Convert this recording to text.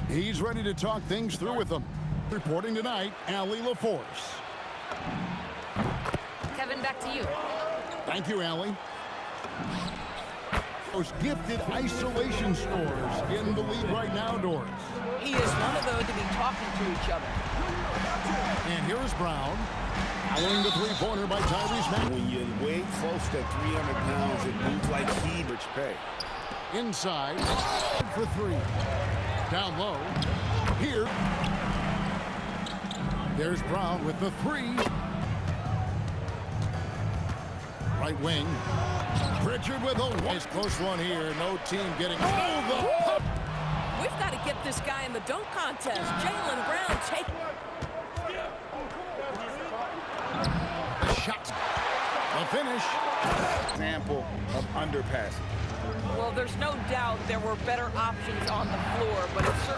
He's ready to talk things through with them. Reporting tonight, Allie LaForce. Kevin, back to you. Thank you, Allie. Most gifted isolation scores in the league right now, Doris. He is one of those to be talking to each other. And here is Brown. Following the three-pointer by Tyrese Maxey. When you weigh close to 300 pounds, it moves like Hebert pay. Inside for three. Down low. Here. There's Brown with the three. Right wing. Pritchard with a nice close one here. No team getting. Oh, We've got to get this guy in the dunk contest. Jaylen Brown take. the shot. The finish. Example of underpassing. Well, there's no doubt there were better options on the floor, but it certainly